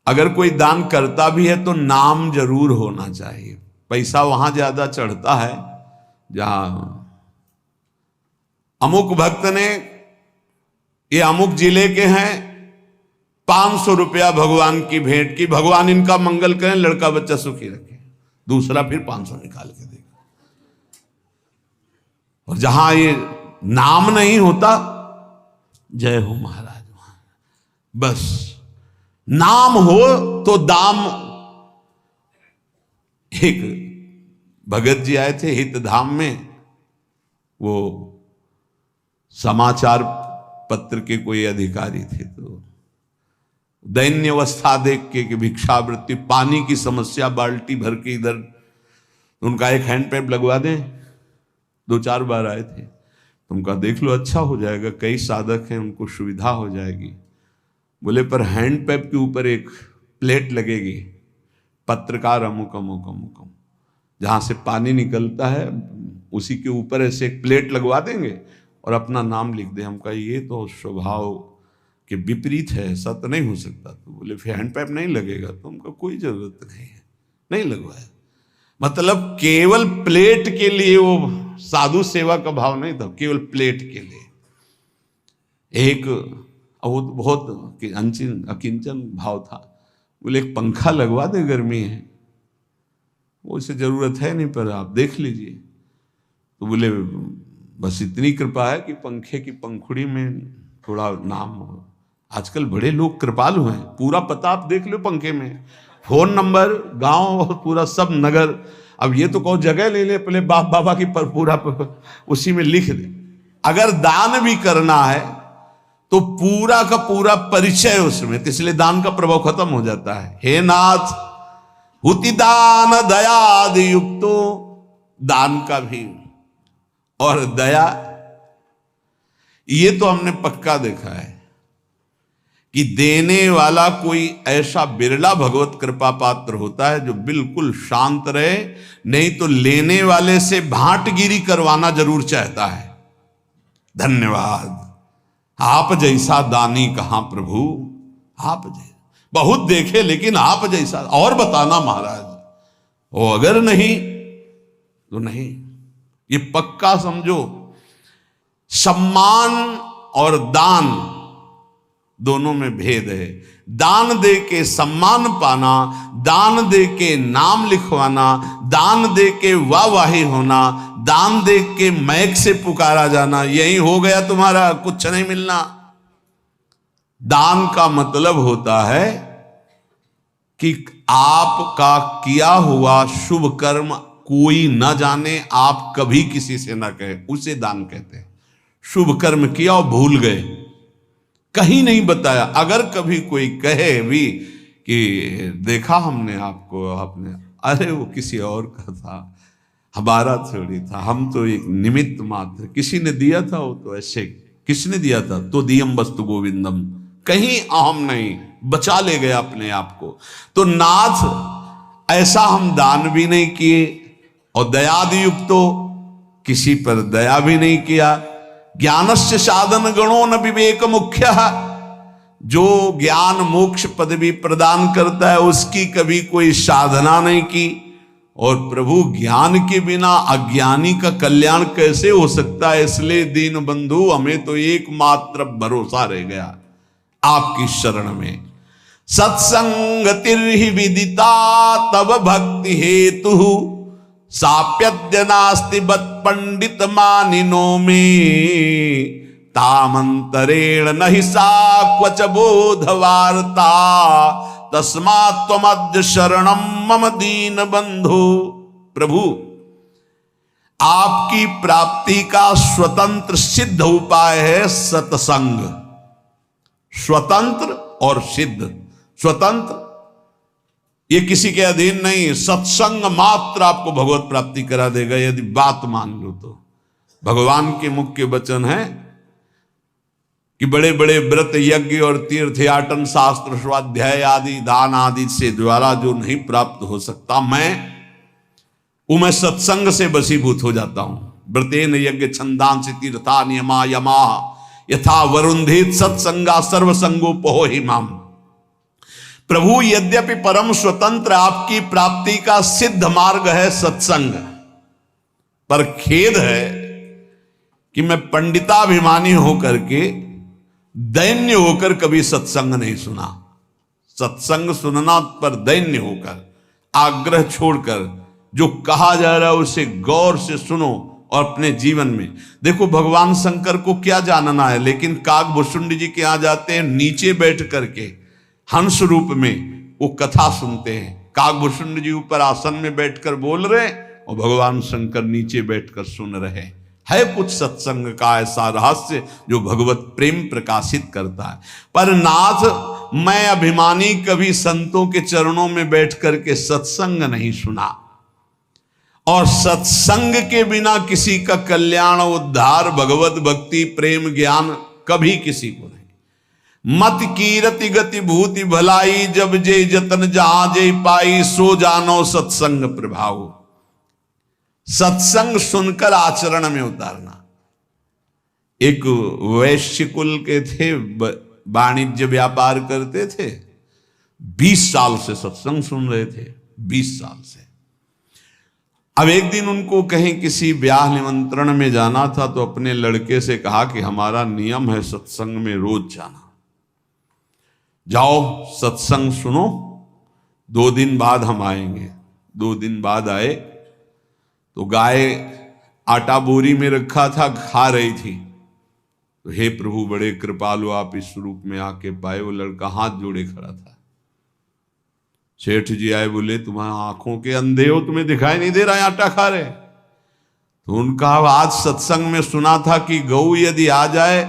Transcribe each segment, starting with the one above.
अगर कोई दान करता भी है तो नाम जरूर होना चाहिए। पैसा वहां ज्यादा चढ़ता है जहां अमुक भक्त ने, ये अमुक जिले के हैं, 500 रुपया भगवान की भेंट की, भगवान इनका मंगल करें, लड़का बच्चा सुखी रखे, दूसरा फिर 500 निकाल के देगा। और जहां ये नाम नहीं होता, जय हो महाराज, बस नाम हो तो दाम। एक भगत जी आए थे हित धाम में, वो समाचार पत्र के कोई अधिकारी थे, तो दैन्य अवस्था देख के कि भिक्षावृत्ति, पानी की समस्या, बाल्टी भर के इधर, उनका एक हैंड पैप लगवा दें। 2-4 बार आए थे, उनका देख लो अच्छा हो जाएगा, कई साधक हैं, उनको सुविधा हो जाएगी। बोले पर हैंड पैप के ऊपर एक प्लेट लगेगी, पत्रकार अमुक अमुक अमुक अमुक, जहां से पानी निकलता है उसी के ऊपर ऐसे एक प्लेट लगवा देंगे और अपना नाम लिख दे। हम कहा ये तो स्वभाव के विपरीत है, ऐसा तो नहीं हो सकता। तो बोले फिर हैंड पैप नहीं लगेगा, तो हमको कोई जरूरत नहीं है, नहीं लगवाया। मतलब केवल प्लेट के लिए, वो साधु सेवा का भाव नहीं था, केवल प्लेट के लिए। एक बहुत अकिंचन भाव था। बोले एक पंखा लगवा दे, गर्मी है, वो इसे जरूरत है नहीं, पर आप देख लीजिए। तो बोले बस इतनी कृपा है कि पंखे की पंखुड़ी में थोड़ा नाम हो। आजकल बड़े लोग कृपालु हैं, पूरा पता आप देख लो पंखे में, फोन नंबर, गांव, पूरा सब नगर। अब ये तो कहो जगह ले ले, पहले बाप बाबा की पूरा उसी में लिख दे। अगर दान भी करना है तो पूरा का पूरा परिचय उसमें, तो इसलिए दान का प्रभाव खत्म हो जाता है। हे नाथ हुति दान दयादि युक्तो, दान का भी और दया, ये तो हमने पक्का देखा है कि देने वाला कोई ऐसा बिरला भगवत कृपा पात्र होता है जो बिल्कुल शांत रहे, नहीं तो लेने वाले से भांटगिरी करवाना जरूर चाहता है। धन्यवाद, आप जैसा दानी कहां प्रभु, आप जैसा बहुत देखे लेकिन आप जैसा और बताना महाराज। वो अगर नहीं तो नहीं, ये पक्का समझो। सम्मान और दान दोनों में भेद है। दान दे के सम्मान पाना, दान दे के नाम लिखवाना, दान दे के वाहवाही होना, दान दे के मैक से पुकारा जाना, यही हो गया तुम्हारा, कुछ नहीं मिलना। दान का मतलब होता है कि आपका किया हुआ शुभ कर्म कोई न जाने, आप कभी किसी से ना कहे, उसे दान कहते हैं। शुभ कर्म किया और भूल गए, कहीं नहीं बताया। अगर कभी कोई कहे भी कि देखा हमने आपको, आपने, अरे वो किसी और का था, हमारा थोड़ी था, हम तो एक निमित्त मात्र, किसी ने दिया था, वो तो ऐसे, किसने दिया था, तो दियम वस्तु गोविंदम, कहीं अहम नहीं, बचा ले गया अपने आप को। तो नाथ ऐसा हम दान भी नहीं किए और दयादि युक्तो, किसी पर दया भी नहीं किया। ज्ञानस्य साधन गणो न विवेक मुख्य, जो ज्ञान मोक्ष पदवी प्रदान करता है उसकी कभी कोई साधना नहीं की। और प्रभु ज्ञान के बिना अज्ञानी का कल्याण कैसे हो सकता है। इसलिए दीन बंधु हमें तो एकमात्र भरोसा रह गया आपकी शरण में। सत्संगतिर्हि विदिता तब भक्ति हेतु, साप्यद्य नास्ति बत पंडित मानिनो में, तामंतरेण नहि सा क्वच बोध वार्ता, तस्मात् त्वमद्य शरणम मम दीन बंधु। प्रभु आपकी प्राप्ति का स्वतंत्र सिद्ध उपाय है सत्संग। स्वतंत्र और सिद्ध, स्वतंत्र ये किसी के अधीन नहीं, सत्संग मात्र आपको भगवत प्राप्ति करा देगा यदि बात मान लो तो। भगवान के मुख्य वचन है कि बड़े बड़े व्रत यज्ञ और तीर्थयाटन शास्त्र स्वाध्याय आदि दान आदि से द्वारा जो नहीं प्राप्त हो सकता, मैं सत्संग से वशीभूत हो जाता हूं। व्रतेन यज्ञ छंदांसि तीर्था नियमा यमा, यथा वरुंधेत सत्संगा सर्वसंगोपहो हिमाम। प्रभु यद्यपि परम स्वतंत्र आपकी प्राप्ति का सिद्ध मार्ग है सत्संग, पर खेद है कि मैं पंडिताभिमानी होकर के दैन्य होकर कभी सत्संग नहीं सुना। सत्संग सुनना पर दैन्य होकर, आग्रह छोड़कर जो कहा जा रहा है उसे गौर से सुनो और अपने जीवन में देखो। भगवान शंकर को क्या जानना है, लेकिन काकभूषुंड जी के यहां जाते हैं, नीचे बैठ करके हंस रूप में वो कथा सुनते हैं। काकभूषुंड जी ऊपर आसन में बैठकर बोल रहे और भगवान शंकर नीचे बैठकर सुन रहे हैं। है कुछ सत्संग का ऐसा रहस्य जो भगवत प्रेम प्रकाशित करता है। पर नाथ, मैं अभिमानी कभी संतों के चरणों में बैठ करके सत्संग नहीं सुना, और सत्संग के बिना किसी का कल्याण, उद्धार, भगवत भक्ति, प्रेम, ज्ञान कभी किसी को नहीं। मत कीरति गति भूति भलाई, जब जे जतन जहां जे पाई, सो जानो सत्संग प्रभाव। सत्संग सुनकर आचरण में उतारना। एक वैश्य कुल के थे, वाणिज्य व्यापार करते थे, 20 साल से सत्संग सुन रहे थे, 20 साल से। अब एक दिन उनको कहीं किसी ब्याह निमंत्रण में जाना था, तो अपने लड़के से कहा कि हमारा नियम है सत्संग में रोज जाना, जाओ सत्संग सुनो, 2 दिन बाद हम आएंगे। 2 दिन बाद आए तो गाय आटा बोरी में रखा था, खा रही थी। तो हे प्रभु, बड़े कृपालु आप इस रूप में आके पाए। वो लड़का हाथ जोड़े खड़ा था। सेठ जी आए, बोले तुम्हारी आंखों के अंधे हो, तुम्हें दिखाई नहीं दे रहा है आटा खा रहे? तो उनका आज सत्संग में सुना था कि गऊ यदि आ जाए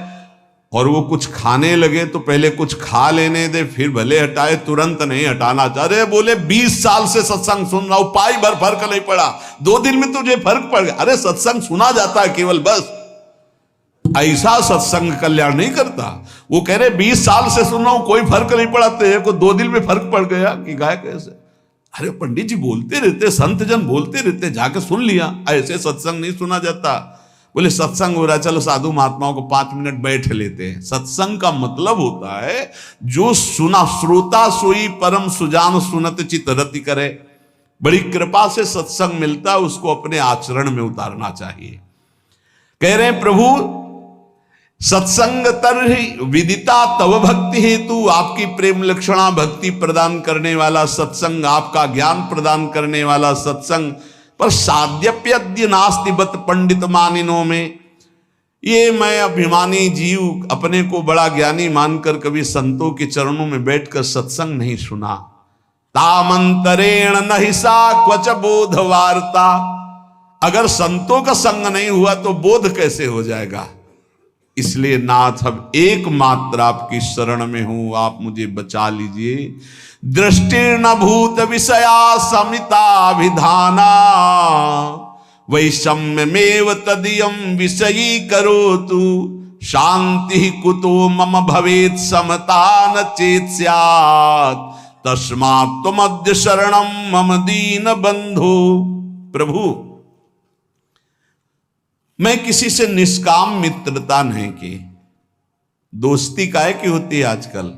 और वो कुछ खाने लगे तो पहले कुछ खा लेने दे, फिर भले हटाए, तुरंत नहीं हटाना चाह रहे। बोले 20 साल से सत्संग सुन रहा हूं, पाई भर फर्क नहीं पड़ा, 2 दिन में तुझे फर्क पड़ गया। अरे सत्संग सुना जाता है केवल, बस ऐसा सत्संग कल्याण नहीं करता। वो कह रहे 20 साल से सुन रहा हूं, कोई फर्क नहीं पड़ा, तेरे को 2 दिन में फर्क पड़ गया कि गाय कैसे? अरे पंडित जी बोलते रहते, संत जन बोलते रहते, जाके सुन लिया। ऐसे सत्संग नहीं सुना जाता। बोले सत्संग हो रहा, चलो साधु महात्माओं को 5 मिनट बैठ लेते हैं। सत्संग का मतलब होता है जो सुना, श्रोता सोई परम सुजान सुनत चित रति करे। बड़ी कृपा से सत्संग मिलता है, उसको अपने आचरण में उतारना चाहिए। कह रहे हैं प्रभु, सत्संग तरहि विदिता तव भक्ति हेतु, आपकी प्रेम लक्षणा भक्ति प्रदान करने वाला सत्संग, आपका ज्ञान प्रदान करने वाला सत्संग। पर साध्यप्यद्य नास्ति बत पंडित मानिनों में, ये मैं अभिमानी जीव अपने को बड़ा ज्ञानी मानकर कभी संतों के चरणों में बैठकर सत्संग नहीं सुना। तामंतरेण नहि सा क्वच बोध वार्ता, अगर संतों का संग नहीं हुआ तो बोध कैसे हो जाएगा? इसलिए नाथ, अब एकमात्र आपकी शरण में हूं, आप मुझे बचा लीजिए। दृष्टिर्न भूत विषया समिताभिधाना, वैषम्यमेव तदीयं विषयी करोतु, शांति कुतो मम भवेत् समता न चेत् स्यात्, तस्मात् त्वमद्य शरणं मम दीन बंधो। प्रभु, मैं किसी से निष्काम मित्रता नहीं की। दोस्ती काहे की होती है आजकल?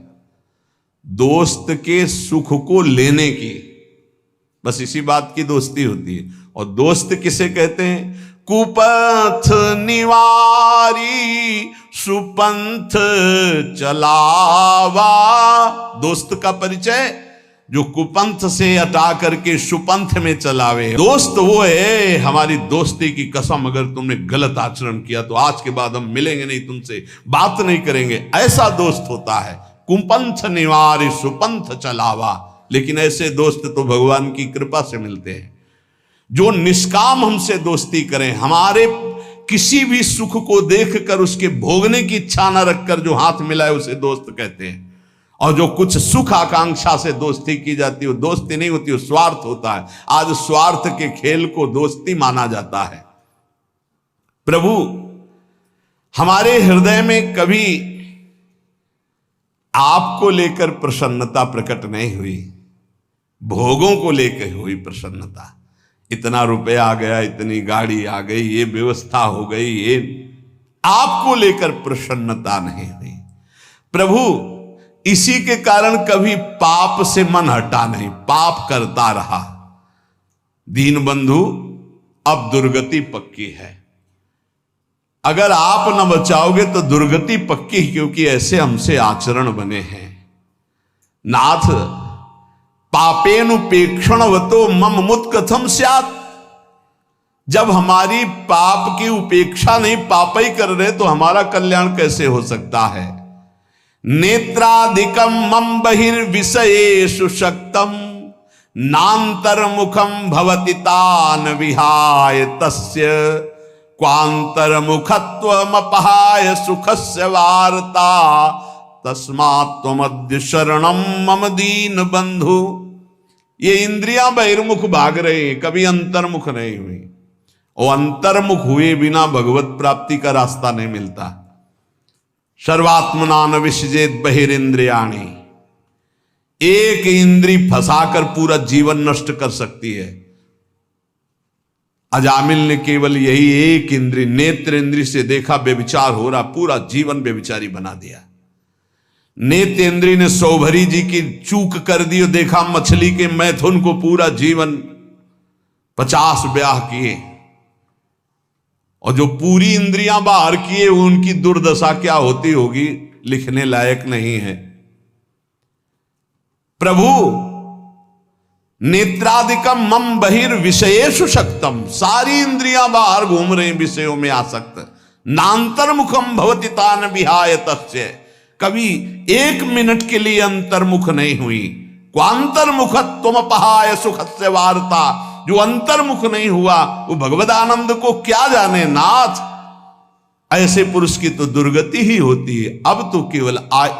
दोस्त के सुख को लेने की, बस इसी बात की दोस्ती होती है। और दोस्त किसे कहते हैं? कुपथ निवारी सुपंथ चलावा। दोस्त का परिचय जो कुपंथ से हटा करके सुपंथ में चलावे। दोस्त वो है, हमारी दोस्ती की कसम, अगर तुमने गलत आचरण किया तो आज के बाद हम मिलेंगे नहीं, तुमसे बात नहीं करेंगे, ऐसा दोस्त होता है। कुपंथ निवारी सुपंथ चलावा। लेकिन ऐसे दोस्त तो भगवान की कृपा से मिलते हैं, जो निष्काम हमसे दोस्ती करें, हमारे किसी भी सुख को देखकर उसके भोगने की इच्छा न रखकर जो हाथ मिलाए उसे दोस्त कहते हैं। और जो कुछ सुख आकांक्षा से दोस्ती की जाती है वो दोस्ती नहीं होती, वो स्वार्थ होता है। आज स्वार्थ के खेल को दोस्ती माना जाता है। प्रभु, हमारे हृदय में कभी आपको लेकर प्रसन्नता प्रकट नहीं हुई, भोगों को लेकर हुई प्रसन्नता। इतना रुपया आ गया, इतनी गाड़ी आ गई, ये व्यवस्था हो गई, ये आपको लेकर प्रसन्नता नहीं हुई। प्रभु, इसी के कारण कभी पाप से मन हटा नहीं, पाप करता रहा। दीन बंधु, अब दुर्गति पक्की है। अगर आप न बचाओगे तो दुर्गति पक्की, क्योंकि ऐसे हमसे आचरण बने हैं। नाथ पापेनुपेक्षणवतो मम मुत कथम स्यात्। जब हमारी पाप की उपेक्षा नहीं, पाप ही कर रहे, तो हमारा कल्याण कैसे हो सकता है। नेत्राधिकम मम बहिर्विषयेषु शक्तम नान्तर्मुखम भवति तान विहाय तस्य क्वान्तर्मुखत्वमपहाय सुखस्य वार्ता तस्मात् त्वमद्य शरणम मम दीन बंधु। ये इंद्रियां बहिर्मुख भाग रहे हैं, कभी अंतर्मुख नहीं हुई, और अंतर्मुख हुए बिना भगवत प्राप्ति का रास्ता नहीं मिलता। सर्वात्मना न विसृजेत बहिरिंद्रियाणि। एक इंद्री फंसाकर पूरा जीवन नष्ट कर सकती है। अजामिल ने केवल यही एक इंद्री, नेत्र इंद्री से देखा व्यभिचार हो रहा, पूरा जीवन व्यभिचारी बना दिया। नेत्र इंद्री ने सौभरी जी की चूक कर दी, देखा मछली के मैथुन को, पूरा जीवन 50 ब्याह किए। और जो पूरी इंद्रियां बाहर किए, उनकी दुर्दशा क्या होती होगी, लिखने लायक नहीं है। प्रभु नेत्रादिकम मम बहिर्विषयेषु शक्तम, सारी इंद्रियां बाहर घूम रही, विषयों में आसक्त। नान्तर्मुखम भवति तान विहाय तस्य, कभी एक मिनट के लिए अंतर्मुख नहीं हुई। क्वांतर्मुखत्वमपहाय सुखस्य वार्ता, जो अंतर्मुख नहीं हुआ वो भगवद आनंद को क्या जाने। नाथ, ऐसे पुरुष की तो दुर्गति ही होती है। अब तो केवल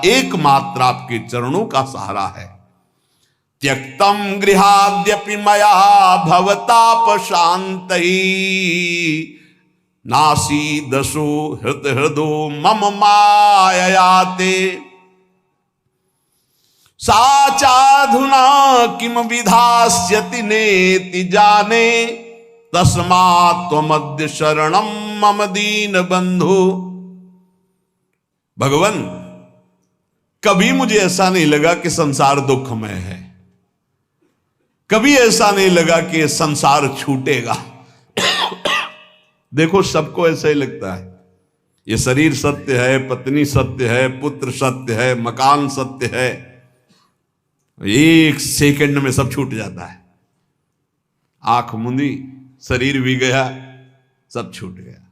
एकमात्र आपके चरणों का सहारा है। त्यक्तम गृहाद्यपि मया भवताप शांतई नासी दशो हृदो मम माययाते साचाधुना किम विधास्यति नेति जाने तस्मात् त्वमद्य शरणम मम दीन बंधु। भगवान, कभी मुझे ऐसा नहीं लगा कि संसार दुखमय है, कभी ऐसा नहीं लगा कि संसार छूटेगा। देखो, सबको ऐसा ही लगता है। ये शरीर सत्य है, पत्नी सत्य है, पुत्र सत्य है, मकान सत्य है, एक सेकंड में सब छूट जाता है। आंख मुंदी, शरीर भी गया, सब छूट गया।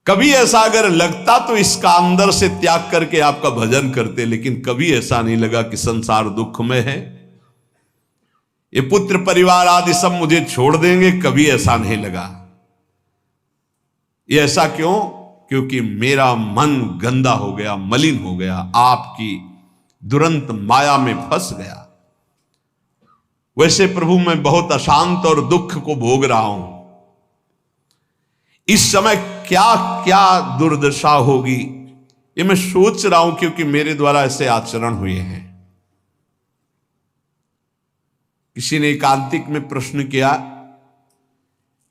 कभी ऐसा अगर लगता तो इसका अंदर से त्याग करके आपका भजन करते, लेकिन कभी ऐसा नहीं लगा कि संसार दुख में है, ये पुत्र परिवार आदि सब मुझे छोड़ देंगे, कभी ऐसा नहीं लगा। ये ऐसा क्यों? क्योंकि मेरा मन गंदा हो गया, मलिन हो गया, आपकी दुरंत माया में फंस गया। वैसे प्रभु मैं बहुत अशांत और दुख को भोग रहा हूं। इस समय क्या क्या दुर्दशा होगी ये मैं सोच रहा हूं, क्योंकि मेरे द्वारा ऐसे आचरण हुए हैं। किसी ने एकांतिक में प्रश्न किया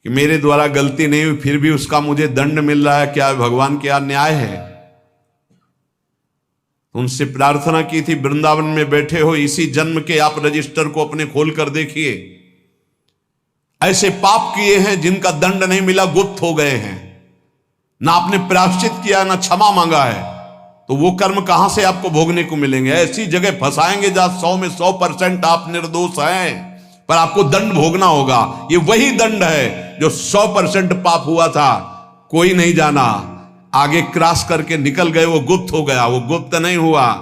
कि मेरे द्वारा गलती नहीं हुई, फिर भी उसका मुझे दंड मिल रहा है, क्या भगवान क्या न्याय है? उनसे प्रार्थना की थी, वृंदावन में बैठे हो, इसी जन्म के आप रजिस्टर को अपने खोल कर देखिए। ऐसे पाप किए हैं जिनका दंड नहीं मिला, गुप्त हो गए हैं, ना आपने प्रायश्चित किया, ना क्षमा मांगा है, तो वो कर्म कहां से आपको भोगने को मिलेंगे? ऐसी जगह फंसाएंगे जहां 100 में 100% आप निर्दोष हैं, पर आपको दंड भोगना होगा। ये वही दंड है जो 100% पाप हुआ था, कोई नहीं जाना, आगे क्रॉस करके निकल गए, वो गुप्त हो गया। वो गुप्त नहीं हुआ,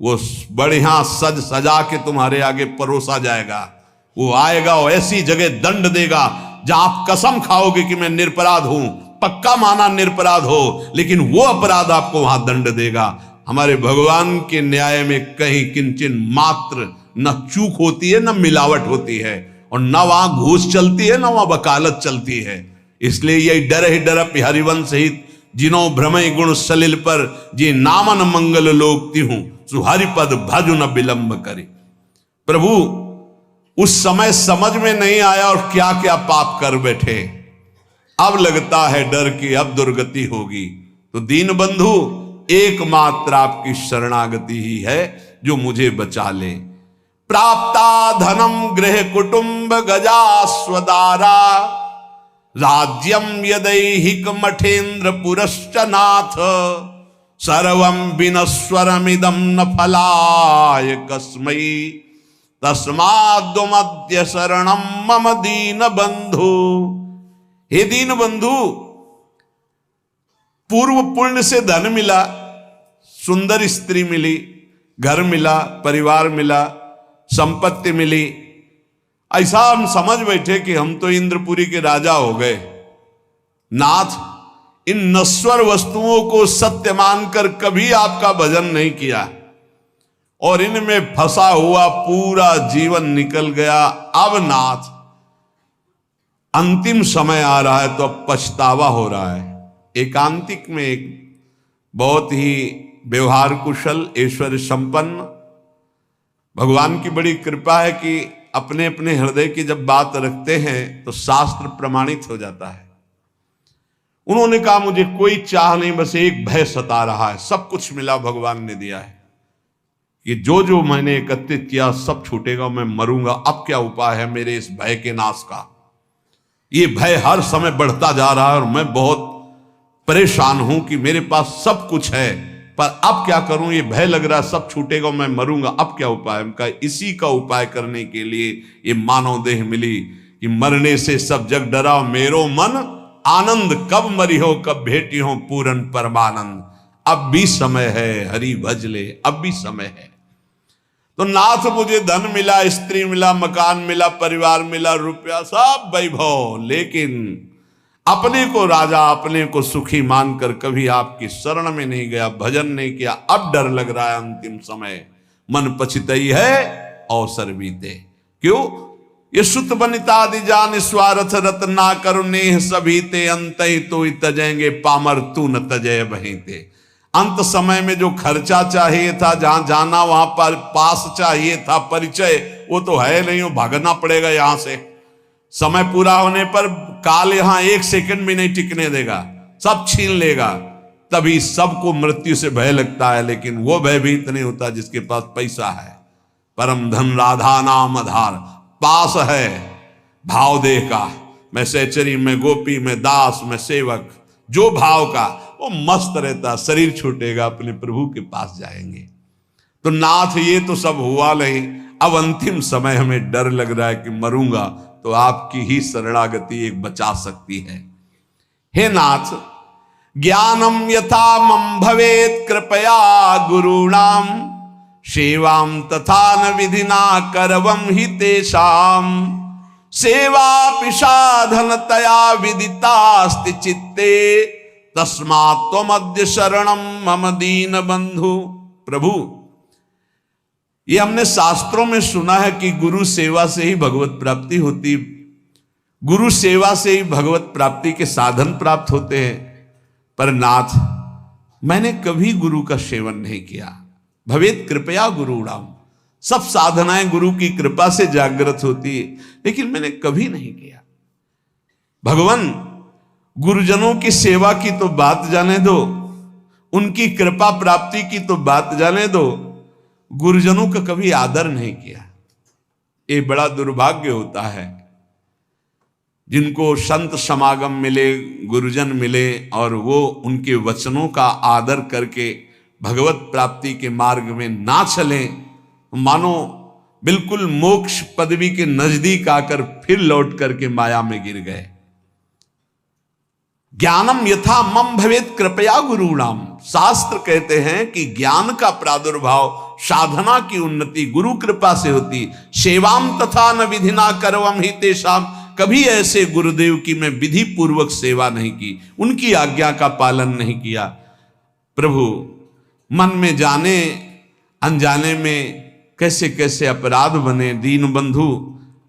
वो बढ़िया सज सजा के तुम्हारे आगे परोसा जाएगा। वो आएगा और ऐसी जगह दंड देगा जहां आप कसम खाओगे कि मैं निरपराध हूं, पक्का माना निरपराध हो, लेकिन वो अपराध आपको वहां दंड देगा। हमारे भगवान के न्याय में कहीं किंचन मात्र न चूक होती है, न मिलावट होती है, और न वहां घूस चलती है, न वहां वकालत चलती है। इसलिए यही डर ही डर हरिवंश हित जिनो भ्रमय गुण सलिल पर जी नामन मंगल लोकती हूं सुहरिपद भजु न विलंब करे। प्रभु उस समय समझ में नहीं आया और क्या क्या पाप कर बैठे, अब लगता है डर कि अब दुर्गति होगी। तो दीन बंधु, एकमात्र आपकी शरणागति ही है जो मुझे बचा ले। प्राप्ता धनम गृह कुटुंब गजास्वदारा राज्यम यदैहिक मठेन्द्र पुरश्च नाथ सर्वं विनश्वरमिदं न फलाय कस्मै तस्माद्वमद्य शरणं मम दीन बंधु। हे दीन बंधु, पूर्व पुण्य से धन मिला, सुंदर स्त्री मिली, घर मिला, परिवार मिला, संपत्ति मिली, ऐसा हम समझ बैठे कि हम तो इंद्रपुरी के राजा हो गए। नाथ, इन नश्वर वस्तुओं को सत्य मानकर कभी आपका भजन नहीं किया और इनमें फंसा हुआ पूरा जीवन निकल गया। अब नाथ, अंतिम समय आ रहा है तो अब पछतावा हो रहा है। एकांतिक में एक बहुत ही व्यवहार कुशल, ऐश्वर्य संपन्न, भगवान की बड़ी कृपा है कि अपने अपने हृदय की जब बात रखते हैं तो शास्त्र प्रमाणित हो जाता है। उन्होंने कहा मुझे कोई चाह नहीं, बस एक भय सता रहा है, सब कुछ मिला भगवान ने दिया है, कि जो जो मैंने एकत्रित किया सब छूटेगा, मैं मरूंगा। अब क्या उपाय है मेरे इस भय के नाश का? ये भय हर समय बढ़ता जा रहा है और मैं बहुत परेशान हूं कि मेरे पास सब कुछ है, पर अब क्या करूं? ये भय लग रहा है सब छूटेगा, मैं मरूंगा, अब क्या उपाय? उनका इसी का उपाय करने के लिए ये मानव देह मिली कि मरने से सब जग डरा मेरो मन आनंद, कब मरी हो कब भेटी हो पूरन परमानंद। अब भी समय है, हरि भज ले, अब भी समय है। तो नाथ, मुझे धन मिला, स्त्री मिला, मकान मिला, परिवार मिला, रुपया, सब वैभव, लेकिन अपने को राजा, अपने को सुखी मानकर कभी आपकी शरण में नहीं गया, भजन नहीं किया। अब डर लग रहा है, अंतिम समय मन पछितई है अवसर बीते। क्यों? ये सुत बनितादि जान स्वार्थ रत्ना करुणेह सभी ते अंतई तो तजेंगे पामर तू न तजय बहीते। अंत समय में जो खर्चा चाहिए था, जहां जाना वहां पर पास चाहिए था, परिचय, वो तो है नहीं, वो भागना पड़ेगा यहां से। समय पूरा होने पर काल यहां एक सेकंड भी नहीं टिकने देगा, सब छीन लेगा। तभी सबको मृत्यु से भय लगता है, लेकिन वो भयभीत नहीं होता जिसके पास पैसा है। परम धन राधा नाम आधार, पास है भाव देह का, मैं सहचरी, मैं गोपी, मैं दास, मैं सेवक, जो भाव का, वो मस्त रहता। शरीर छूटेगा, अपने प्रभु के पास जाएंगे। तो नाथ, ये तो सब हुआ नहीं, अब अंतिम समय हमें डर लग रहा है कि मरूंगा, तो आपकी ही शरणागति एक बचा सकती है। हे नाथ, ज्ञानम यथा मम भवेत कृपया गुरुणाम सेवाम तथा न विधिना करवम हि तेषाम सेवा पिशाधनतया विदितास्ति चित्ते तस्मात् त्वमद्य शरणम मम दीन बंधु। प्रभु, ये हमने शास्त्रों में सुना है कि गुरु सेवा से ही भगवत प्राप्ति होती, गुरु सेवा से ही भगवत प्राप्ति के साधन प्राप्त होते हैं। पर नाथ, मैंने कभी गुरु का सेवन नहीं किया। भवेत कृपया गुरुणाम, सब साधनाएं गुरु की कृपा से जागृत होती है, लेकिन मैंने कभी नहीं किया। भगवान, गुरुजनों की सेवा की तो बात जाने दो, उनकी कृपा प्राप्ति की तो बात जाने दो, गुरुजनों का कभी आदर नहीं किया। ये बड़ा दुर्भाग्य होता है जिनको संत समागम मिले, गुरुजन मिले और वो उनके वचनों का आदर करके भगवत प्राप्ति के मार्ग में ना चलें, मानो बिल्कुल मोक्ष पदवी के नजदीक आकर फिर लौट करके माया में गिर गए। ज्ञानम यथा मम भवेत कृपया गुरुणाम, शास्त्र कहते हैं कि ज्ञान का प्रादुर्भाव, साधना की उन्नति गुरु कृपा से होती। सेवाम तथा न विधिना करवम हि तेषाम, कभी ऐसे गुरुदेव की मैं विधि पूर्वक सेवा नहीं की, उनकी आज्ञा का पालन नहीं किया। प्रभु, मन में जाने अनजाने में कैसे कैसे अपराध बने। दीन बंधु,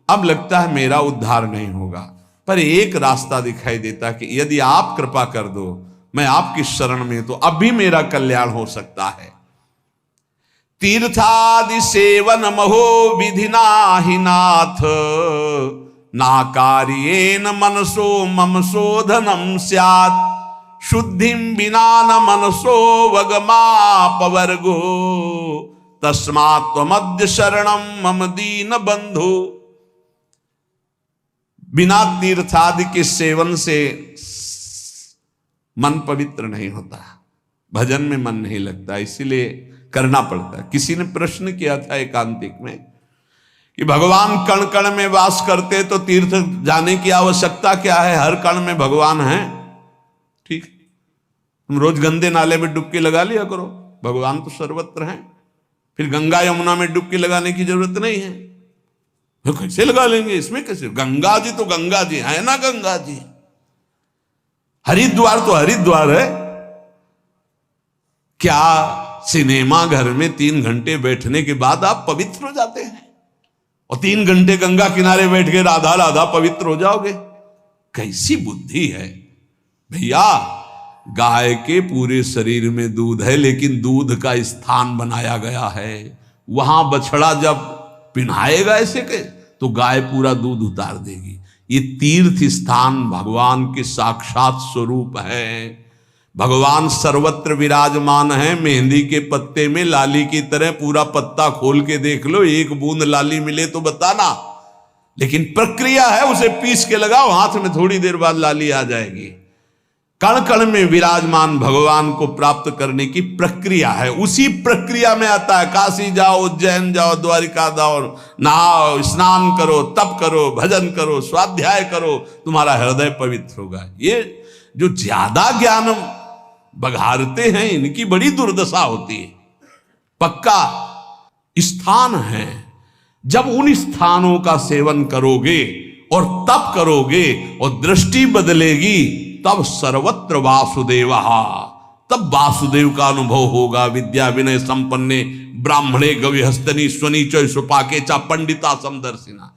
अब लगता है मेरा उद्धार नहीं होगा, पर एक रास्ता दिखाई देता कि यदि आप कृपा कर दो, मैं आपकी शरण में, तो अब भी मेरा कल्याण हो सकता है। तीर्थादि सेवन महो विधिना हि नाथ ना कार्येन मनसो मम शोधनम स्यात् शुद्धिम बिना न मनसो वगमापवर्गो तस्मात् त्वमद्य शरणम मम दीन बंधु। बिना तीर्थादि के सेवन से मन पवित्र नहीं होता, भजन में मन नहीं लगता, इसीलिए करना पड़ता है। किसी ने प्रश्न किया था एकांतिक में कि भगवान कण कण में वास करते तो तीर्थ जाने की आवश्यकता क्या है, हर कण में भगवान है। ठीक, तुम रोज गंदे नाले में डुबकी लगा लिया करो, भगवान तो सर्वत्र हैं। फिर गंगा यमुना में डुबकी लगाने की जरूरत नहीं है। तो कैसे लगा लेंगे, इसमें कैसे, गंगा जी तो गंगा जी है ना, गंगा जी। हरिद्वार तो हरिद्वार है। क्या सिनेमा घर में 3 घंटे बैठने के बाद आप पवित्र हो जाते हैं और 3 घंटे गंगा किनारे बैठ के राधा राधा पवित्र हो जाओगे? कैसी बुद्धि है भैया। गाय के पूरे शरीर में दूध है, लेकिन दूध का स्थान बनाया गया है। वहां बछड़ा जब पिन्हाएगा ऐसे के तो गाय पूरा दूध उतार देगी। ये तीर्थ स्थान भगवान के साक्षात स्वरूप है। भगवान सर्वत्र विराजमान है। मेहंदी के पत्ते में लाली की तरह पूरा पत्ता खोल के देख लो, एक बूंद लाली मिले तो बताना। लेकिन प्रक्रिया है, उसे पीस के लगाओ हाथ में, थोड़ी देर बाद लाली आ जाएगी। कण कण में विराजमान भगवान को प्राप्त करने की प्रक्रिया है। उसी प्रक्रिया में आता है काशी जाओ, उज्जैन जाओ, द्वारिका जाओ, नहाओ, स्नान करो, तप करो, भजन करो, स्वाध्याय करो, तुम्हारा हृदय पवित्र होगा। ये जो ज्यादा ज्ञान बघारते हैं इनकी बड़ी दुर्दशा होती है। पक्का स्थान है, जब उन स्थानों का सेवन करोगे और तप करोगे और दृष्टि बदलेगी, तब सर्वत्र वासुदेव, तब वासुदेव का अनुभव होगा। विद्या विनय संपन्ने ब्राह्मणे गविहस्तनी स्वनीच सुपाके चा पंडिता समदर्शिना।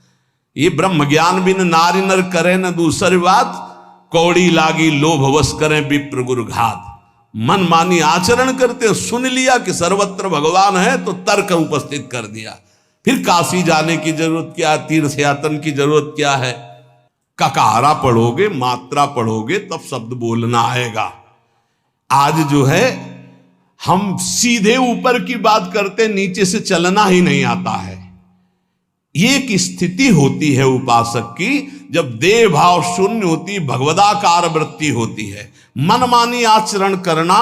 ये ब्रह्म ज्ञान बिन नारी नर करे न दूसरी बात, कौड़ी लागी लोभ वश करें विप्र गुरु घात। मन मानी आचरण करते, सुन लिया कि सर्वत्र भगवान है तो तर्क उपस्थित कर दिया। फिर काशी जाने की जरूरत क्या, तीर्थ यातन की जरूरत क्या है? ककारा पढ़ोगे, मात्रा पढ़ोगे, तब शब्द बोलना आएगा। आज जो है हम सीधे ऊपर की बात करते, नीचे से चलना ही नहीं आता है। ये एक स्थिति होती है उपासक की, जब देह भाव शून्य होती, भगवदाकार वृत्ति होती है। मनमानी आचरण करना,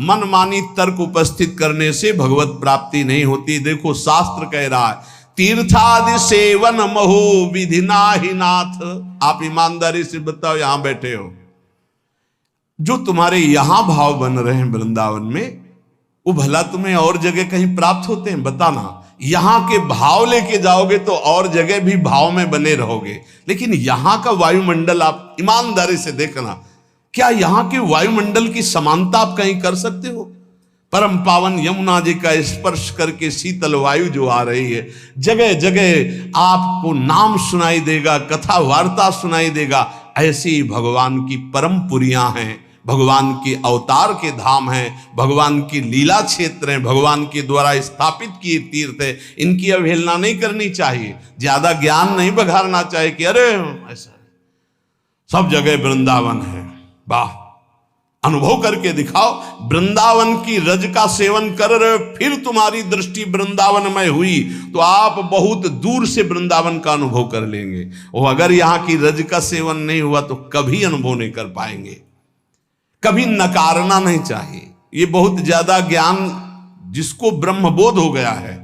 मनमानी तर्क उपस्थित करने से भगवत प्राप्ति नहीं होती। देखो शास्त्र कह रहा है, तीर्थादि सेवन महो विधिना ही नाथ। आप ईमानदारी से बताओ, यहां बैठे हो, जो तुम्हारे यहां भाव बन रहे हैं वृंदावन में, वो भला तुम्हें और जगह कहीं प्राप्त होते हैं? बताना। यहां के भाव लेके जाओगे तो और जगह भी भाव में बने रहोगे, लेकिन यहां का वायुमंडल आप ईमानदारी से देखना, क्या यहां के वायुमंडल की समानता आप कहीं कर सकते हो? परम पावन यमुना जी का स्पर्श करके शीतल वायु जो आ रही है, जगह जगह आपको नाम सुनाई देगा, कथा वार्ता सुनाई देगा। ऐसी ही भगवान की परम पुरियां हैं, भगवान के अवतार के धाम हैं, भगवान की लीला क्षेत्र हैं, भगवान के द्वारा स्थापित किए तीर्थ है। इनकी अवहेलना नहीं करनी चाहिए, ज्यादा ज्ञान नहीं बघारना चाहिए कि अरे ऐसा सब जगह वृंदावन है। वाह, अनुभव करके दिखाओ। वृंदावन की रज का सेवन कर रहे, फिर तुम्हारी दृष्टि वृंदावनमय हुई तो आप बहुत दूर से वृंदावन का अनुभव कर लेंगे। और अगर यहां की रज का सेवन नहीं हुआ तो कभी अनुभव नहीं कर पाएंगे। कभी नकारना नहीं चाहिए। ये बहुत ज्यादा ज्ञान जिसको ब्रह्मबोध हो गया है,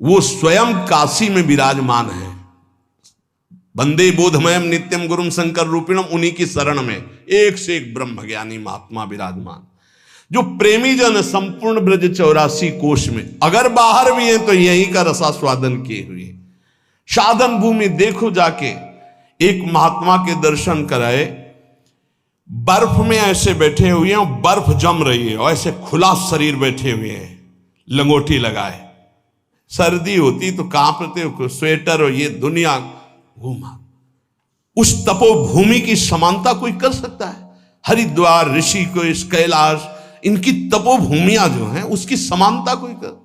वो स्वयं काशी में विराजमान है। वंदे बोधमयम नित्यम गुरुम शंकर रूपिणम, उन्हीं की शरण में एक से एक ब्रह्म ज्ञानी महात्मा विराजमान, जो प्रेमी जन संपूर्ण ब्रज 84 कोश में, अगर बाहर भी हैं तो यहीं का रसास्वादन किए हुए। साधन भूमि देखो जाके, एक महात्मा के दर्शन कराए, बर्फ में ऐसे बैठे हुए हैं, बर्फ जम रही है और ऐसे खुला शरीर बैठे हुए हैं, लंगोटी लगाए। सर्दी होती तो कांपते हो, स्वेटर और ये दुनिया घूमा। उस तपोभूमि की समानता कोई कर सकता है? हरिद्वार, ऋषिकेश, कैलाश, इनकी तपोभूमियां जो हैं उसकी समानता कोई कर?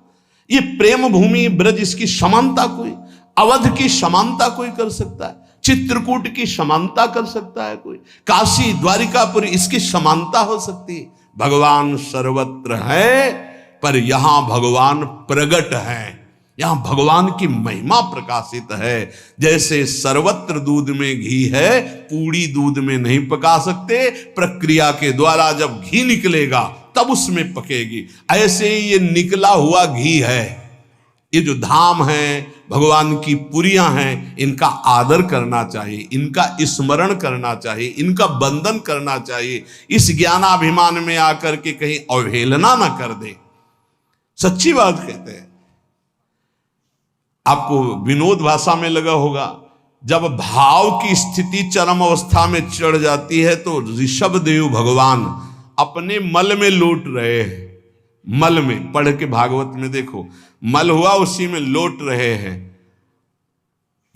ये प्रेम भूमि ब्रज, इसकी समानता कोई? अवध की समानता कोई कर सकता है? चित्रकूट की समानता कर सकता है कोई? काशी द्वारिकापुरी इसकी समानता हो सकती है? भगवान सर्वत्र है, पर यहां भगवान प्रगट है, यहां भगवान की महिमा प्रकाशित है। जैसे सर्वत्र दूध में घी है, पूरी दूध में नहीं पका सकते, प्रक्रिया के द्वारा जब घी निकलेगा तब उसमें पकेगी। ऐसे ही ये निकला हुआ घी है, ये जो धाम है, भगवान की पुरियां हैं, इनका आदर करना चाहिए, इनका स्मरण करना चाहिए, इनका बंदन करना चाहिए। इस ज्ञानाभिमान में आकर के कहीं अवहेलना ना कर दे। सच्ची बात कहते हैं। आपको विनोद भाषा में लगा होगा, जब भाव की स्थिति चरम अवस्था में चढ़ जाती है तो ऋषभ देव भगवान अपने मल में लौट रहे हैं। मल में पढ़ के भागवत में देखो, मल हुआ उसी में लौट रहे हैं।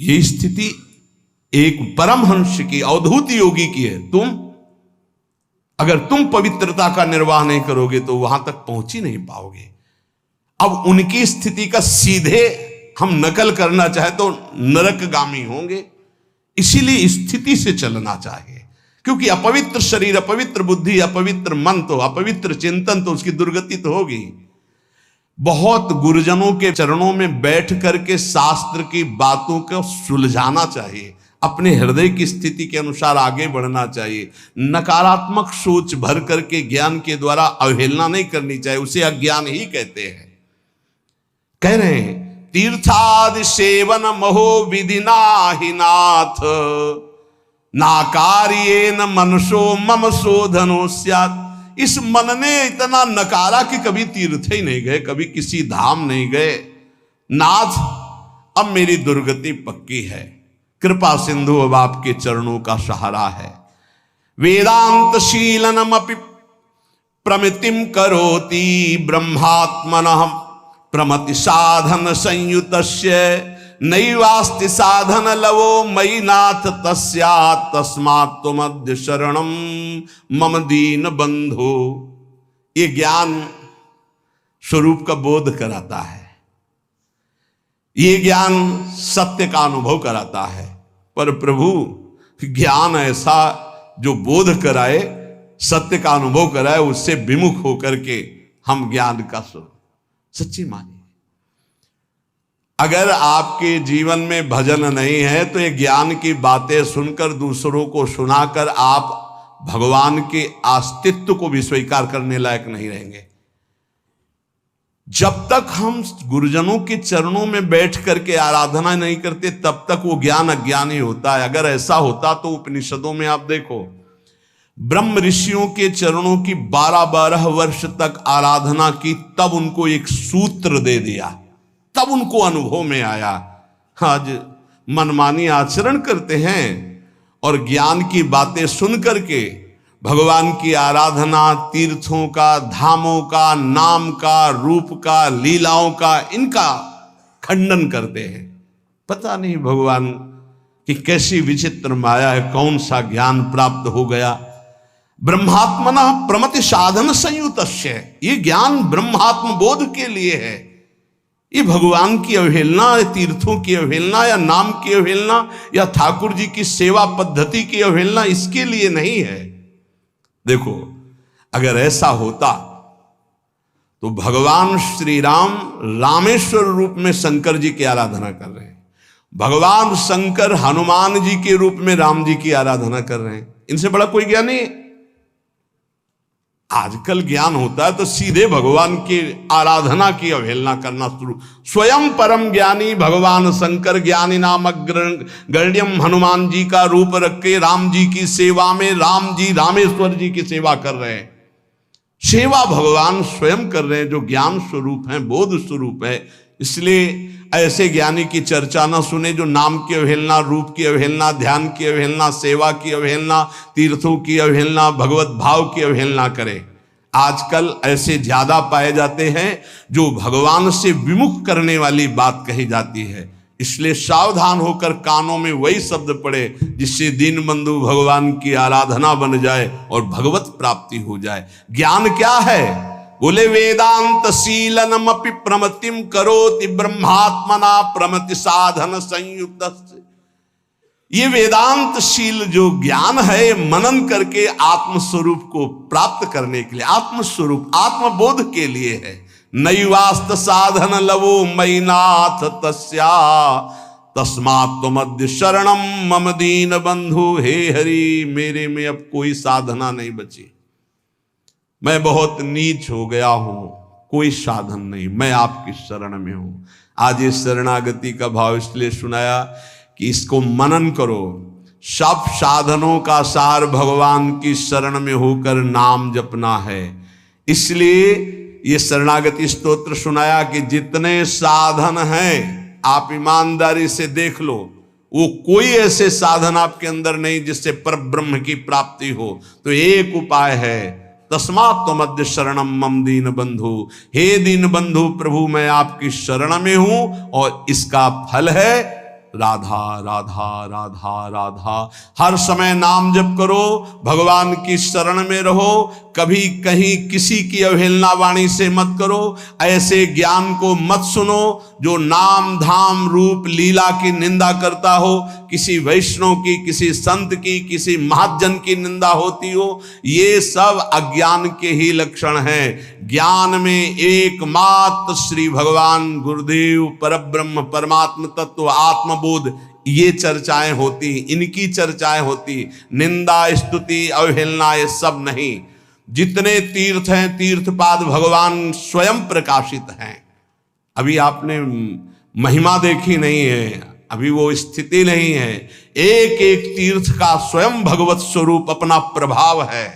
ये स्थिति एक परमहंस की, अवधूत योगी की है। अगर तुम पवित्रता का निर्वाह नहीं करोगे तो वहां तक पहुंच ही नहीं पाओगे। अब उनकी स्थिति का सीधे हम नकल करना चाहे तो नरकगामी होंगे। इसीलिए स्थिति से चलना चाहिए, क्योंकि अपवित्र शरीर, अपवित्र बुद्धि, अपवित्र मन, तो अपवित्र चिंतन, तो उसकी दुर्गति तो होगी। बहुत गुरुजनों के चरणों में बैठ करके शास्त्र की बातों को सुलझाना चाहिए, अपने हृदय की स्थिति के अनुसार आगे बढ़ना चाहिए। नकारात्मक सोच भर करके ज्ञान के द्वारा अवहेलना नहीं करनी चाहिए, उसे अज्ञान ही कहते हैं। कह रहे हैं तीर्थादि सेवन महो विधिना ही नाथ, नाकार्येन मनसो मम शोधनो स्यात्। इस मन ने इतना नकारा कि कभी तीर्थ ही नहीं गए, कभी किसी धाम नहीं गए। नाथ, अब मेरी दुर्गति पक्की है, कृपा सिंधु अब आपके चरणों का सहारा है। वेदांत शीलनमपि प्रमितिम करोति ब्रह्मात्मनः प्रमति साधन संयुतस्य नैवास्ति साधन लवो मयि नाथ तस्यात् तस्मात् त्वमद्य शरणं मम दीन बंधो। ये ज्ञान स्वरूप का बोध कराता है, ये ज्ञान सत्य का अनुभव कराता है। पर प्रभु ज्ञान ऐसा जो बोध कराए, सत्य का अनुभव कराए, उससे विमुख होकर के हम ज्ञान का सच्ची मानिए। अगर आपके जीवन में भजन नहीं है तो ये ज्ञान की बातें सुनकर, दूसरों को सुनाकर आप भगवान के अस्तित्व को भी स्वीकार करने लायक नहीं रहेंगे। जब तक हम गुरुजनों के चरणों में बैठ करके आराधना नहीं करते, तब तक वो ज्ञान अज्ञान ही होता है। अगर ऐसा होता तो उपनिषदों में आप देखो, ब्रह्म ऋषियों के चरणों की 12-12 वर्ष तक आराधना की, तब उनको एक सूत्र दे दिया, तब उनको अनुभव में आया। आज मनमानी आचरण करते हैं और ज्ञान की बातें सुन करके भगवान की आराधना, तीर्थों का, धामों का, नाम का, रूप का, लीलाओं का, इनका खंडन करते हैं। पता नहीं भगवान की कैसी विचित्र माया है, कौन सा ज्ञान प्राप्त हो गया। ब्रह्मात्मना प्रमति साधन संयुतस्य, ये ज्ञान ब्रह्मात्म बोध के लिए है। ये भगवान की अवहेलना, तीर्थों की अवहेलना, या नाम की अवहेलना, या ठाकुर जी की सेवा पद्धति की अवहेलना, इसके लिए नहीं है। देखो, अगर ऐसा होता तो भगवान श्री राम रामेश्वर रूप में शंकर जी की आराधना कर रहे हैं, भगवान शंकर हनुमान जी के रूप में राम जी की आराधना कर रहे हैं। इनसे बड़ा कोई ज्ञान नहीं। आजकल ज्ञान होता है तो सीधे भगवान की आराधना की अवहेलना करना शुरू। स्वयं परम ज्ञानी भगवान शंकर ज्ञानी नाम गण्यम हनुमान जी का रूप रख के राम जी की सेवा में राम जी रामेश्वर जी की सेवा कर रहे हैं। सेवा भगवान स्वयं कर रहे हैं, जो ज्ञान स्वरूप है, बोध स्वरूप है। इसलिए ऐसे ज्ञानी की चर्चा ना सुने जो नाम की अवहेलना, रूप की अवहेलना, ध्यान की अवहेलना, सेवा की अवहेलना, तीर्थों की अवहेलना, भगवत भाव की अवहेलना करे। आजकल ऐसे ज्यादा पाए जाते हैं जो भगवान से विमुख करने वाली बात कही जाती है। इसलिए सावधान होकर कानों में वही शब्द पड़े जिससे दीन बंधु भगवान की आराधना बन जाए और भगवत प्राप्ति हो जाए। ज्ञान क्या है? बोले वेदांत शीलनमपि प्रमतिम करोति ब्रह्मात्मना प्रमति साधन संयुक्त। ये वेदांतशील जो ज्ञान है, मनन करके आत्मस्वरूप को प्राप्त करने के लिए, आत्मस्वरूप आत्मबोध के लिए है। नैवास्त साधन लवो मैनाथ तस्या तस्मात् त्वमद्य शरणम मम दीन बंधु। हे हरि, मेरे में अब कोई साधना नहीं बची, मैं बहुत नीच हो गया हूं, कोई साधन नहीं, मैं आपकी शरण में हूं। आज इस शरणागति का भाव इसलिए सुनाया कि इसको मनन करो। सब साधनों का सार भगवान की शरण में होकर नाम जपना है। इसलिए ये शरणागति स्तोत्र सुनाया कि जितने साधन हैं आप ईमानदारी से देख लो, वो कोई ऐसे साधन आपके अंदर नहीं जिससे परब्रह्म की प्राप्ति हो। तो एक उपाय है, तस्मात् त्वमद्य शरणम मम दीन बंधु। हे दीन बंधु प्रभु, मैं आपकी शरण में हूं और इसका फल है राधा राधा राधा राधा। हर समय नाम जप करो, भगवान की शरण में रहो, कभी कहीं किसी की अवहेलना वाणी से मत करो। ऐसे ज्ञान को मत सुनो जो नाम धाम रूप लीला की निंदा करता हो, किसी वैष्णव की, किसी संत की, किसी महाजन की निंदा होती हो। ये सब अज्ञान के ही लक्षण हैं। ज्ञान में एकमात्र श्री भगवान गुरुदेव परब्रह्म परमात्म तत्व आत्मबोध, ये चर्चाएं होती, इनकी चर्चाएं होती। निंदा स्तुति अवहेलना ये सब नहीं। जितने तीर्थ हैं, तीर्थपाद भगवान स्वयं प्रकाशित हैं। अभी आपने महिमा देखी नहीं है, अभी वो स्थिति नहीं है। एक एक तीर्थ का स्वयं भगवत स्वरूप अपना प्रभाव है।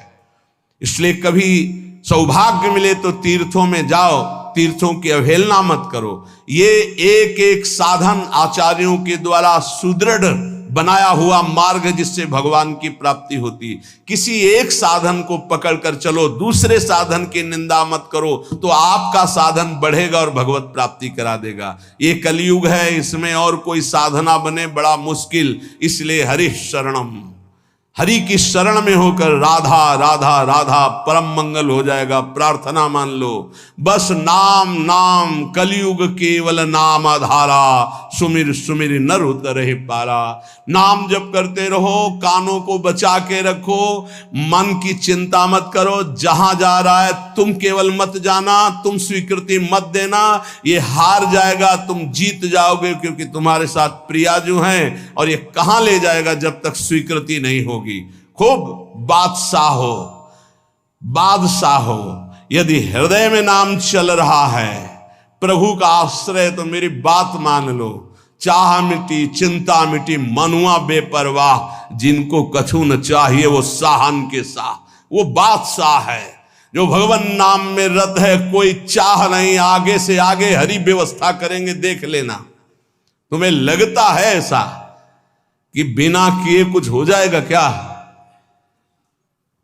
इसलिए कभी सौभाग्य मिले तो तीर्थों में जाओ, तीर्थों की अवहेलना मत करो। ये एक एक साधन आचार्यों के द्वारा सुदृढ़ बनाया हुआ मार्ग है जिससे भगवान की प्राप्ति होती। किसी एक साधन को पकड़कर चलो, दूसरे साधन की निंदा मत करो, तो आपका साधन बढ़ेगा और भगवत प्राप्ति करा देगा। ये कलयुग है, इसमें और कोई साधना बने बड़ा मुश्किल। इसलिए हरि शरणम, हरि की शरण में होकर राधा राधा राधा, परम मंगल हो जाएगा। प्रार्थना मान लो, बस नाम नाम कलयुग केवल नाम आधारा, सुमिर सुमिर नर उतरहि पारा। नाम जप करते रहो, कानों को बचा के रखो, मन की चिंता मत करो। जहां जा रहा है तुम केवल मत जाना, तुम स्वीकृति मत देना, ये हार जाएगा, तुम जीत जाओगे, क्योंकि तुम्हारे साथ प्रियाजू हैं और ये कहां ले जाएगा जब तक स्वीकृति नहीं होगी। खूब बादशाह हो, बादशाह हो। यदि हृदय में नाम चल रहा है, प्रभु का आश्रय, तो मेरी बात मान लो, चाह मिटी चिंता मिटी, मनुआ बेपरवाह, जिनको कछु न चाहिए वो साहन के साह। वो बादशाह है जो भगवान नाम में रत है। कोई चाह नहीं, आगे से आगे हरि व्यवस्था करेंगे, देख लेना। तुम्हें लगता है ऐसा कि बिना किए कुछ हो जाएगा क्या?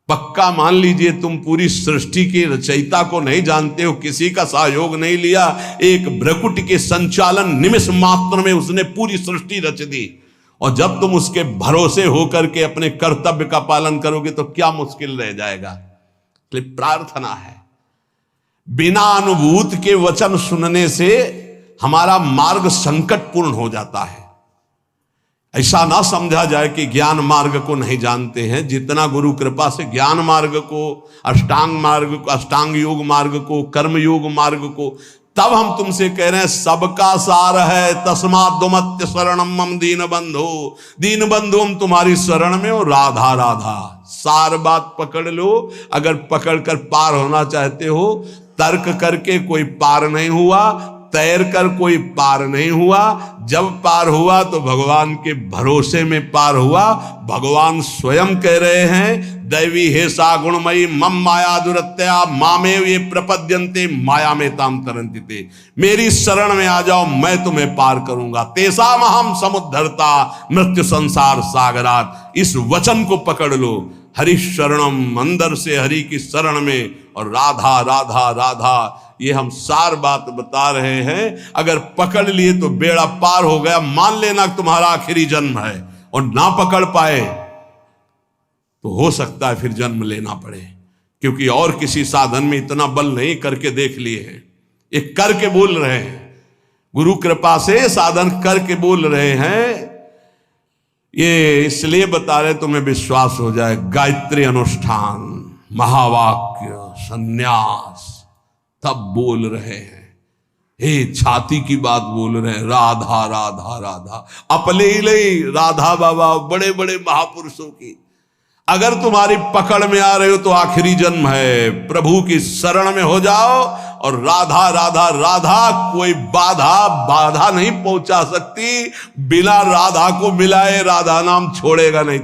पक्का मान लीजिए, तुम पूरी सृष्टि के रचयिता को नहीं जानते हो, किसी का सहयोग नहीं लिया, एक भ्रकुटी के संचालन निमिष मात्र में उसने पूरी सृष्टि रच दी। और जब तुम उसके भरोसे होकर के अपने कर्तव्य का पालन करोगे तो क्या मुश्किल रह जाएगा। इसलिए प्रार्थना है, बिना अनुभूत के वचन सुनने से हमारा मार्ग संकटपूर्ण हो जाता है। ऐसा ना समझा जाए कि ज्ञान मार्ग को नहीं जानते हैं। जितना गुरु कृपा से ज्ञान मार्ग को, अष्टांग मार्ग को, अष्टांग योग मार्ग को, कर्म योग मार्ग को, तब हम तुमसे कह रहे हैं सबका सार है। तस्मात् त्वमद्य शरणम मम दीन बंधु। दीन बंधु, हम तुम्हारी शरण में हो। राधा राधा, सार बात पकड़ लो। अगर पकड़कर पार होना चाहते हो, तर्क करके कोई पार नहीं हुआ, तैर कर कोई पार नहीं हुआ। जब पार हुआ तो भगवान के भरोसे में पार हुआ। भगवान स्वयं कह रहे हैं, दैवी हे सा गुणमयी मम माया दुरत्या मामेव ये प्रपद्यन्ते माया में ताम तरन्ति ते। मेरी शरण में आ जाओ, मैं तुम्हें पार करूंगा। तेसाम अहम समुद्धरता मृत्यु संसार सागरात। इस वचन को पकड़ लो। हरि शरणम, अंदर से हरि की शरण में, और राधा राधा राधा, ये हम सार बात बता रहे हैं। अगर पकड़ लिए तो बेड़ा पार हो गया। मान लेना तुम्हारा आखिरी जन्म है, और ना पकड़ पाए तो हो सकता है फिर जन्म लेना पड़े, क्योंकि और किसी साधन में इतना बल नहीं। करके देख लिए हैं, ये करके बोल रहे हैं। गुरु कृपा से साधन करके बोल रहे हैं। ये इसलिए बता रहे तुम्हें विश्वास हो जाए। गायत्री अनुष्ठान, महावाक्य, सन्यास, तब बोल रहे हैं। हे छाती की बात बोल रहे हैं, राधा राधा राधा। अपने ही नहीं, राधा बाबा बड़े बड़े महापुरुषों की अगर तुम्हारी पकड़ में आ रहे हो तो आखिरी जन्म है, प्रभु की शरण में हो जाओ। और राधा राधा राधा, कोई बाधा नहीं पहुंचा सकती। बिना राधा को मिलाए राधा नाम छोड़ेगा नहीं।